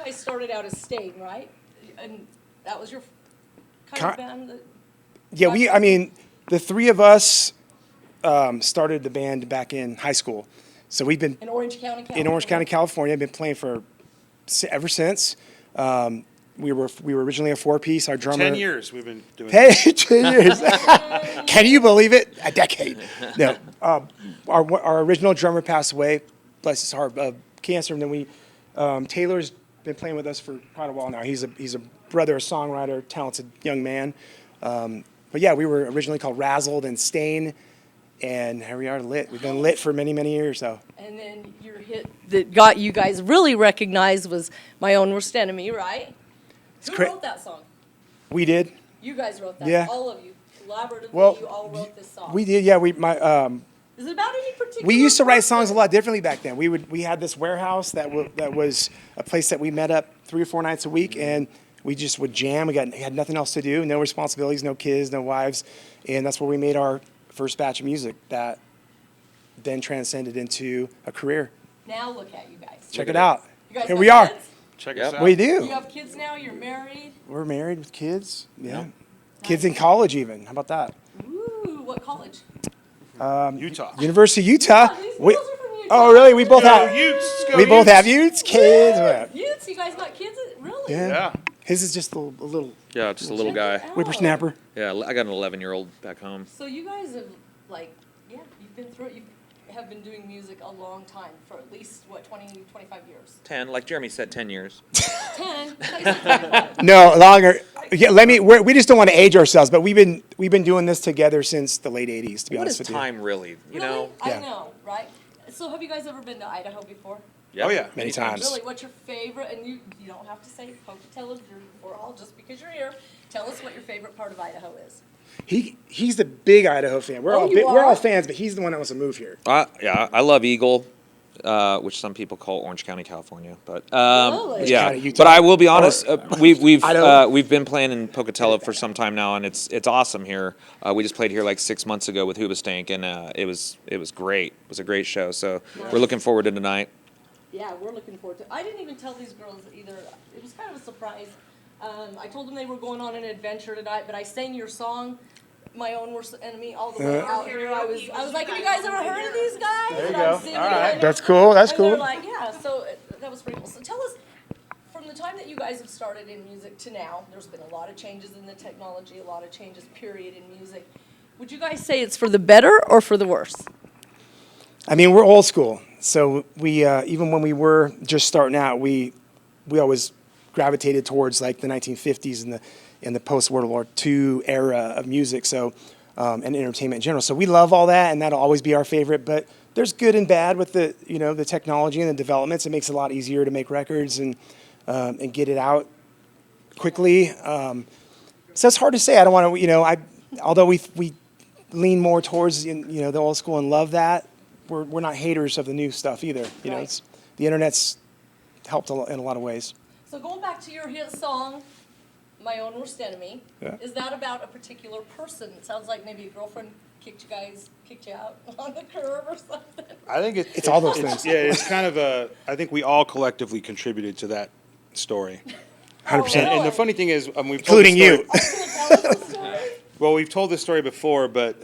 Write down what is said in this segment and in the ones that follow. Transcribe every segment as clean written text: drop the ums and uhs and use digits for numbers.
guys started out as Stain, right? And that was your kind of band? Yeah, the three of us started the band back in high school. So we've been In Orange County, California? in Orange County, California. Been playing ever since. We were originally a four-piece. Our drummer. 10 years we've been doing. Hey, 10 years. Can you believe it? A decade. No, our original drummer passed away. Bless his heart, of cancer. And then Taylor's been playing with us for quite a while now. He's a brother, a songwriter, talented young man. But yeah, we were originally called Razzled and Stain, and here we are, Lit. We've been Lit for many, many years. So. And then your hit that got you guys really recognized was My Own Worst Enemy, right? Who wrote that song? We did. You guys wrote that. Yeah. All of you. Collaboratively, you all wrote this song. We did, yeah. Is it about any particular We used to write person? songs a lot differently back then. We had this warehouse that was a place that we met up 3 or 4 nights a week, and we just would jam. We had nothing else to do, no responsibilities, no kids, no wives, and that's where we made our first batch of music that then transcended into a career. Now look at you guys. Check it out. You guys Here got we are. kids? Check us out. We You do. have kids now? You're married? We're married with kids. Yeah. Yep. Kids in college even. How about that? Ooh, what college? Utah. University of Utah. Oh, these We- girls are from Utah. oh, really? We both have. Utes. Go We both Utes. have Utes, kids. Utes, you guys got kids? Really? Yeah. Yeah. His is just a little Yeah, just a little Check it guy. out. whippersnapper. Yeah, I got an 11-year-old back home. So you guys have, you've been through it. You have been doing music a long time, for at least, 20, 25 years? 10, like Jeremy said, 10 years. 10? I thought you said 25. No, longer. Yeah, we just don't want to age ourselves, but we've been doing this together since the late '80s. To be What honest is with time really? You know? Yeah. I know, right? So have you guys ever been to Idaho before? Oh, yeah. Many times. Really, what's your favorite, and you don't have to say Pocatello or all just because you're here. Tell us what your favorite part of Idaho is. He's the big Idaho fan. We're Oh, you we're are? all fans, but he's the one that wants to move here. Yeah, I love Eagle, which some people call Orange County, California. But Really? yeah, County, Utah. but I will be honest. Idaho. We've been playing in Pocatello for some time now, and it's awesome here. We just played here like 6 months ago with Hoobastank, and it was great. It was a great show. So we're looking forward to tonight. Yeah, we're looking forward to it. I didn't even tell these girls either. It was kind of a surprise. I told them they were going on an adventure tonight, but I sang your song, My Own Worst Enemy, all the way out here. I was like, have you guys ever heard of these guys? There you And go. I'm singing All right. and- That's cool. That's and cool. they're like, yeah, so that was pretty cool. So tell us, from the time that you guys have started in music to now, there's been a lot of changes in the technology, a lot of changes, period, in music. Would you guys say it's for the better or for the worse? I mean, we're old school, so we even when we were just starting out, we always gravitated towards like the 1950s and the post World War II era of music. So and entertainment in general. So we love all that, and that'll always be our favorite. But there's good and bad with the the technology and the developments. It makes it a lot easier to make records and get it out quickly. So it's hard to say. I don't want to although we lean more towards the old school and love that. We're not haters of the new stuff either. Right. It's the internet's helped in a lot of ways. So going back to your hit song, My Own Worst Enemy, Yeah. is that about a particular person? It sounds like maybe a girlfriend kicked you out on the curb or something. I think It's all those things. Yeah, it's kind of I think we all collectively contributed to that story. 100%. Oh, And the funny thing is, we've told Including this story- you. Are you gonna tell us the story? Well, we've told this story before, but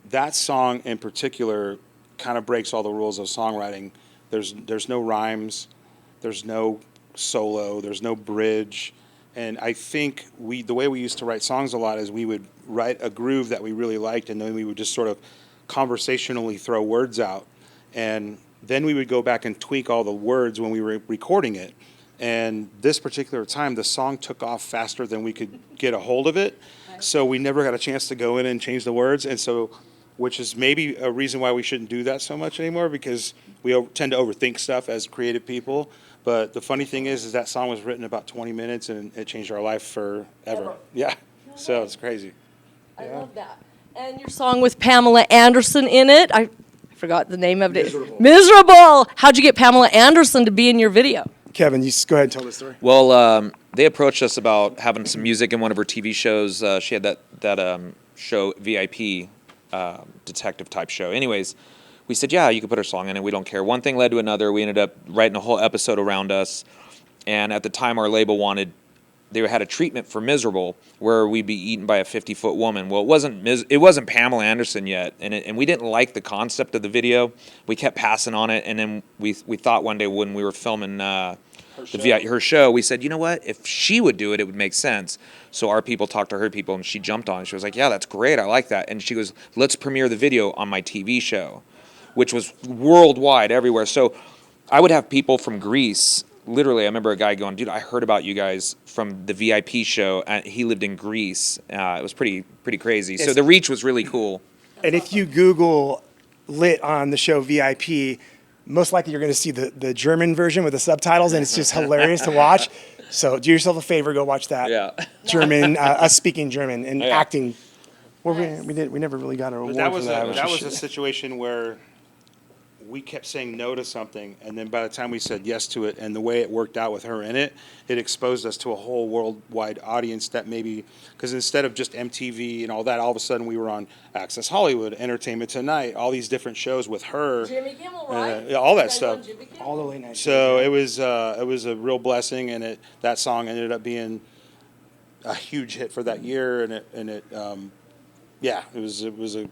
that song in particular kind of breaks all the rules of songwriting. There's no rhymes, there's no solo, there's no bridge, and I think the way we used to write songs a lot is we would write a groove that we really liked, and then we would just sort of conversationally throw words out, and then we would go back and tweak all the words when we were recording it. And this particular time, the song took off faster than we could get a hold of it. So we never got a chance to go in and change the words. And so, which is maybe a reason why we shouldn't do that so much anymore, because we tend to overthink stuff as creative people. But the funny thing is that song was written about 20 minutes and it changed our life forever. Ever. Yeah. So it's crazy. I love that. And your song with Pamela Anderson in it, I forgot the name of it. Miserable. How'd you get Pamela Anderson to be in your video? Kevin, you just go ahead and tell the story. Well, they approached us about having some music in one of her TV shows. She had that show VIP, detective type show. Anyways, we said, yeah, you can put our song in it. We don't care. One thing led to another. We ended up writing a whole episode around us. And at the time, our label they had a treatment for Miserable where we'd be eaten by a 50-foot woman. Well, it wasn't Pamela Anderson yet, and we didn't like the concept of the video. We kept passing on it, and then we thought one day when we were filming her show, we said, you know what? If she would do it, it would make sense. So our people talked to her people, and she jumped on it. She was like, yeah, that's great. I like that. And she goes, let's premiere the video on my TV show, which was worldwide, everywhere. So I would have people from Greece. Literally, I remember a guy going, dude, I heard about you guys from the VIP show. He lived in Greece. It was pretty crazy. So the reach was really cool. And if you Google lit on the show VIP, most likely you're going to see the German version with the subtitles, and it's just hilarious to watch. So do yourself a favor, go watch that. Yeah. German, us speaking German and Yeah. acting. Well, we never really got an award That for was that. that was a situation where we kept saying no to something, and then by the time we said yes to it, and the way it worked out with her in it, it exposed us to a whole worldwide audience that maybe, because instead of just MTV and all that, all of a sudden we were on Access Hollywood, Entertainment Tonight, all these different shows with her. Jimmy Kimmel, right? Yeah, all that You guys stuff. on Jimmy Kimmel? all the late night So shows. it was a real blessing, and that song ended up being a huge hit for that year, it was a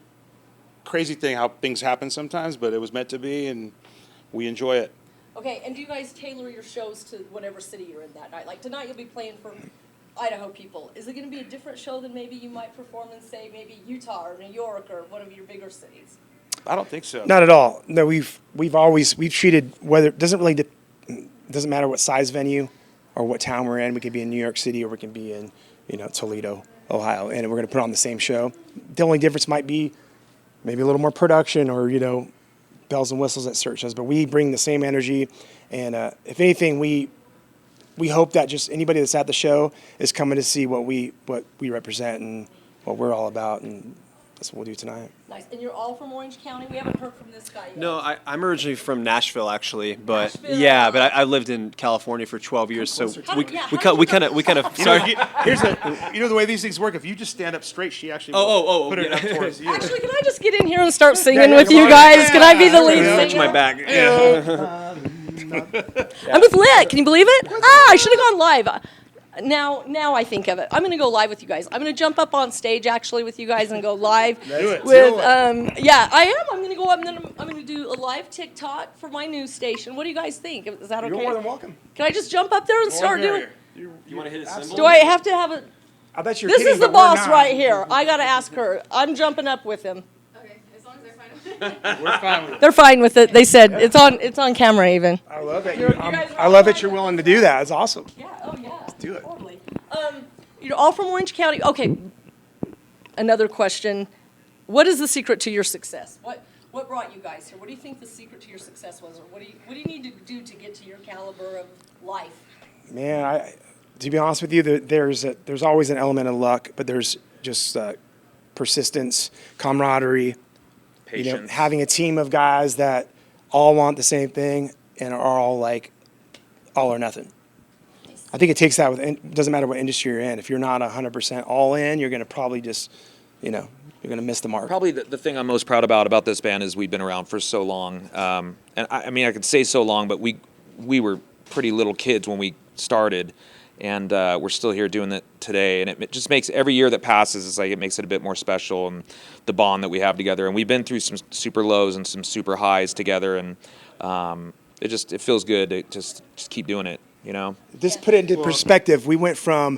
crazy thing how things happen sometimes, but it was meant to be, and we enjoy it. Okay, and do you guys tailor your shows to whatever city you're in that night? Like tonight you'll be playing for Idaho people. Is it going to be a different show than maybe you might perform in, say, maybe Utah or New York or one of your bigger cities? I don't think so. Not at all. No, we've treated whether it doesn't matter what size venue or what town we're in. We could be in New York City or we can be in Toledo, Ohio, and we're going to put on the same show. The only difference might be maybe a little more production or bells and whistles at certain shows, but we bring the same energy. And if anything, we hope that just anybody that's at the show is coming to see what we represent and what we're all about, and that's what we'll do tonight. Nice. And you're all from Orange County? We haven't heard from this guy yet. No, I'm originally from Nashville, actually, but Nashville. yeah, but I lived in California for 12 years, so we kind of sorry. Here's the way these things work. If you just stand up straight, she actually put it up towards you. Actually, can I just get in here and start singing yeah, with come you on. guys? Can I be the lead Touch singer? my back. I'm with Lit. Can you believe it? I should have gone live. Now I think of it. I'm going to go live with you guys. I'm going to jump up on stage actually with you guys and go live it. with yeah, I am. I'm going to go up and then I'm going to do a live TikTok for my news station. What do you guys think? Is that okay? You're more than welcome. Can I just jump up there and start doing? You want to hit a symbol? Do I have to have a? I bet you're This kidding, is the but we're boss not. right here. I got to ask her. I'm jumping up with him. Okay, as long as they're fine with it. We're fine with it. They're fine with it. They said it's on camera even. I love it. guys are I love all that you're willing to do that. It's awesome. Yeah. Oh yeah. Let's do it. Totally. You're all from Orange County. Okay. Another question. What is the secret to your success? What brought you guys here? What do you think the secret to your success was, or what do you need to do to get to your caliber of life? Man, to be honest with you, there's always an element of luck, but there's just persistence, camaraderie, Patience. having a team of guys that all want the same thing and are all like all or nothing. I think it takes that it doesn't matter what industry you're in. If you're not 100% all in, you're going to probably just, you're going to miss the mark. Probably the thing I'm most proud about this band is we've been around for so long. And I mean, I could say so long, but we were pretty little kids when we started, and we're still here doing it today. And it just makes every year that passes, it's like it makes it a bit more special, and the bond that we have together. And we've been through some super lows and some super highs together, and it feels good to just keep doing it. Just put it into perspective. We went from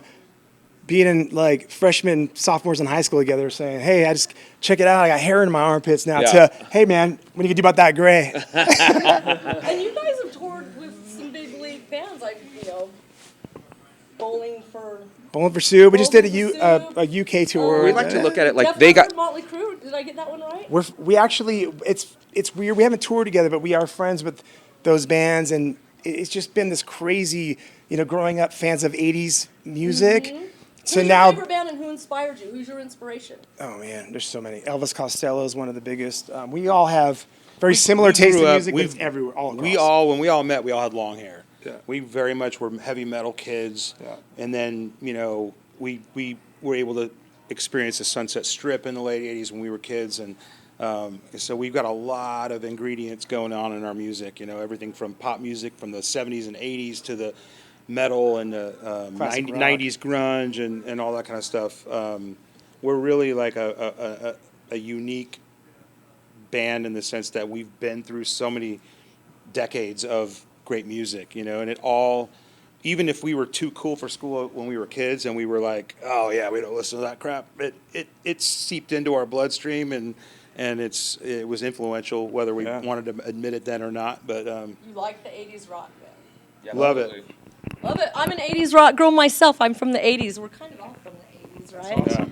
being in like freshmen, sophomores in high school together saying, hey, I just check it out. I got hair in my armpits now Yeah. to, hey man, what do you do about that gray? And you guys have toured with some big league bands, like Bowling for Sue. We just did Bowling for a UK tour. We like to look at it like Jeff they got. Luther, Motley Crue. Did I get that one right? We actually, it's weird. We haven't toured together, but we are friends with those bands, and it's just been this crazy, growing up fans of 80s music. Mm-hmm. So Who's now, your favorite band and who inspired you? Who's your inspiration? oh man, there's so many. Elvis Costello is one of the biggest. We all have very similar taste in music, but it's everywhere, all across. When we all met, we all had long hair. Yeah. We very much were heavy metal kids. Yeah. And then, we were able to experience the Sunset Strip in the late 80s when we were kids. And So we've got a lot of ingredients going on in our music, everything from pop music from the 70s and 80s to the metal and the Classic rock. 90s grunge and all that kind of stuff. We're really like a unique band in the sense that we've been through so many decades of great music, and it all, even if we were too cool for school when we were kids and we were like, oh yeah, we don't listen to that crap, it seeped into our bloodstream and it was influential whether we wanted to admit it then or not. But You like the 80s rock then? Yeah, love it. Love it. I'm an 80s rock girl myself. I'm from the 80s. We're kind of all from the 80s, right? Yeah,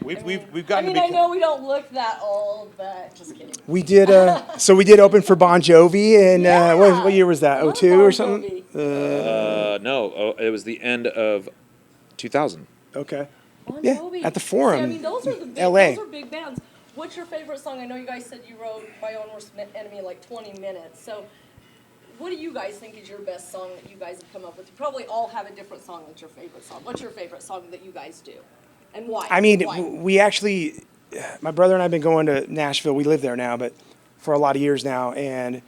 we've gotten I to mean, I be. know we don't look that old, but just kidding. We did, so we did open for Bon Jovi, and Yeah. what year was that? I love 02 Bon or something? Jovi. No, it was the end of 2000. Okay. Bon Yeah, Jovi. at the Forum, See, I mean, those are the big, LA. those are big bands. What's your favorite song? I know you guys said you wrote My Own Worst Enemy in like 20 minutes. So what do you guys think is your best song that you guys have come up with? You probably all have a different song that's your favorite song. What's your favorite song that you guys do? And why? I mean, Why? we actually, my brother and I have been going to Nashville. We live there now, but for a lot of years now, and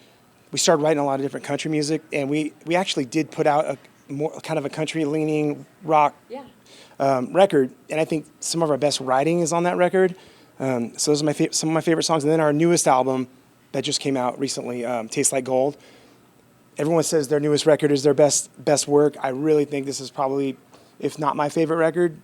we started writing a lot of different country music, and we actually did put out a more kind of a country-leaning rock Yeah. record, and I think some of our best writing is on that record. So those are some of my favorite songs. And then our newest album that just came out recently, Tastes Like Gold. Everyone says their newest record is their best work. I really think this is probably, if not my favorite record,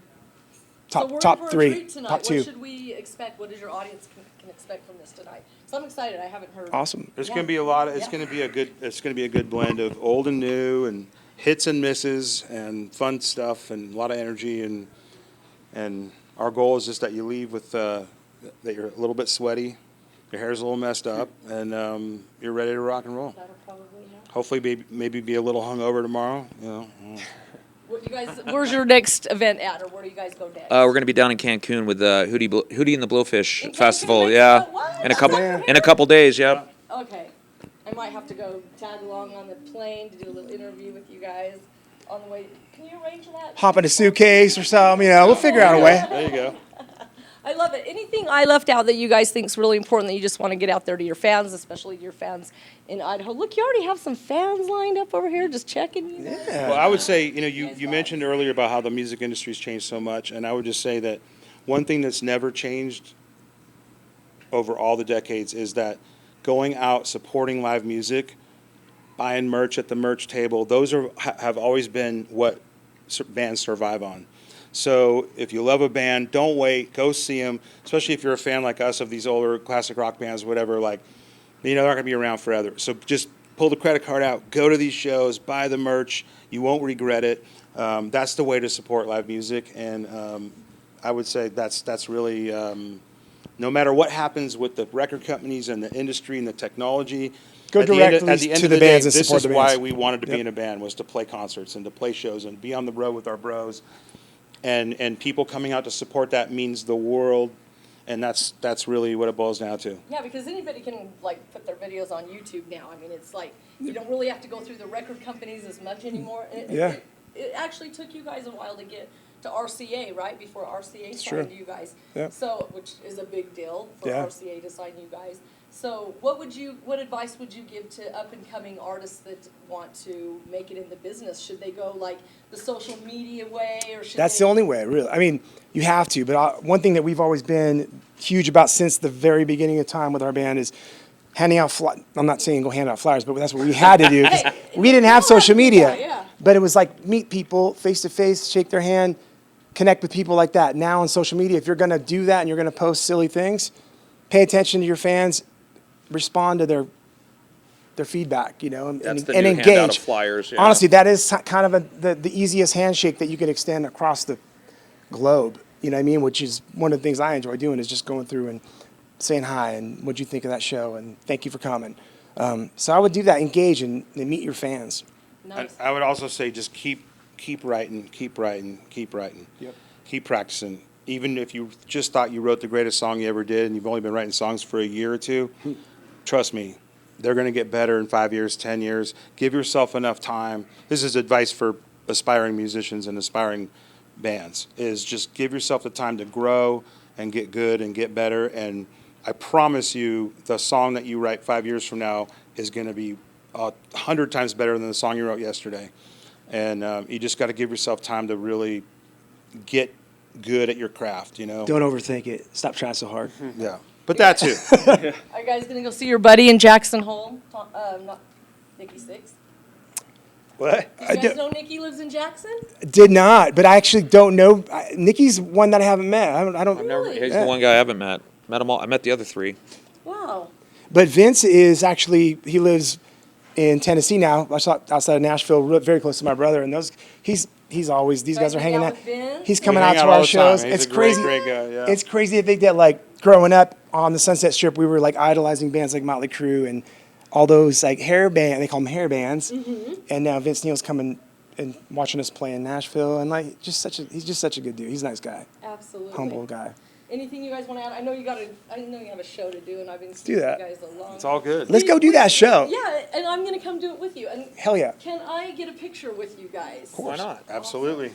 So we're in top for a three, treat tonight. top two. What should we expect? What does your audience can expect from this tonight? So I'm excited. I haven't heard. Awesome. There's Yeah. going to be a lot of. It's Yeah. going to be a good. It's going to be a good blend of old and new, and hits and misses, and fun stuff, and a lot of energy. And our goal is just that you leave with that you're a little bit sweaty, your hair's a little messed up, and you're ready to rock and roll. That'll probably happen. Hopefully, maybe be a little hungover tomorrow. What you guys? Where's your next event at, or where do you guys go next? We're going to be down in Cancun with the Hootie and the Blowfish In Cancun Festival. next Yeah, month? What? in a couple days. Yep. Okay. I might have to go tag along on the plane to do a little interview with you guys on the way. Can you arrange that? Hop in a suitcase or something, we'll figure out a way. There you go. I love it. Anything I left out that you guys think is really important that you just want to get out there to your fans, especially your fans in Idaho? Look, you already have some fans lined up over here just checking you. Well, I would say, you mentioned earlier about how the music industry's changed so much, and I would just say that one thing that's never changed over all the decades is that going out, supporting live music, buying merch at the merch table, those have always been what bands survive on. So if you love a band, don't wait, go see them, especially if you're a fan like us of these older classic rock bands, whatever, like, they're not going to be around forever. So just pull the credit card out, go to these shows, buy the merch, you won't regret it. That's the way to support live music, and I would say that's really, no matter what happens with the record companies and the industry and the technology, Go at the end directly of to the the day, bands and this support is the why bands. we wanted to be Yep. in a band, was to play concerts and to play shows and be on the road with our bros. And people coming out to support that means the world, and that's really what it boils down to. Yeah, because anybody can like put their videos on YouTube now. I mean, it's like you don't really have to go through the record companies as much anymore. Yeah. It actually took you guys a while to get to RCA, right? Before RCA true. signed you guys. Yeah. So, which is a big deal for Yeah. RCA to sign you guys. So, what advice would you give to up and coming artists that want to make it in the business? Should they go like the social media way, or should That's they? the only way, really. I mean, you have to, but one thing that we've always been huge about since the very beginning of time with our band is handing out I'm not saying go hand out flyers, but that's what we had to do. 'Cause Hey, we didn't have you don't have social to do media, that, yeah. but it was like meet people face to face, shake their hand, connect with people like that. Now on social media, if you're going to do that and you're going to post silly things, pay attention to your fans, respond to their feedback, and, That's the and new engage. handout of flyers. Yeah. Honestly, that is kind of the easiest handshake that you can extend across the globe. You know what I mean? Which is one of the things I enjoy doing, is just going through and saying hi and what'd you think of that show and thank you for coming. So I would do that, engage and meet your fans. Nice. I would also say just keep writing, keep writing. Yep. Keep practicing. Even if you just thought you wrote the greatest song you ever did and you've only been writing songs for a year or two, trust me, they're going to get better in 5 years, 10 years. Give yourself enough time. This is advice for aspiring musicians and aspiring bands, is just give yourself the time to grow and get good and get better. And I promise you, the song that you write 5 years from now is going to be 100 times better than the song you wrote yesterday. And you just got to give yourself time to really get good at your craft, you know? Don't overthink it. Stop trying so hard. Yeah. But that too. Are you guys gonna go see your buddy in Jackson Hole? Not Nikki Six. What? Did you guys know Nikki lives in Jackson? Did not, but I actually don't know. Nikki's one that I haven't met. I don't. Really? He's the one guy I haven't met. Met them all. I met the other three. Wow. But Vince is actually, he lives in Tennessee now, outside of Nashville, very close to my brother. And he's always, these guys are hanging out. with Vince? He's coming We out hang to all our the shows. time. He's It's a great, crazy. great guy, yeah. It's crazy to think that, like, growing up on the Sunset Strip, we were like idolizing bands like Motley Crue and all those like hair band. They call them hair bands. And now Vince Neil's coming and watching us play in Nashville, and like he's just such a good dude. He's a nice guy, Absolutely. humble guy. Anything you guys want to add? I know you have a show to do, and I've been do seeing that. you guys a long. It's all good. Let's go do that show. Yeah, and I'm gonna come do it with you. And Hell yeah. can I get a picture with you guys? Why not? Absolutely.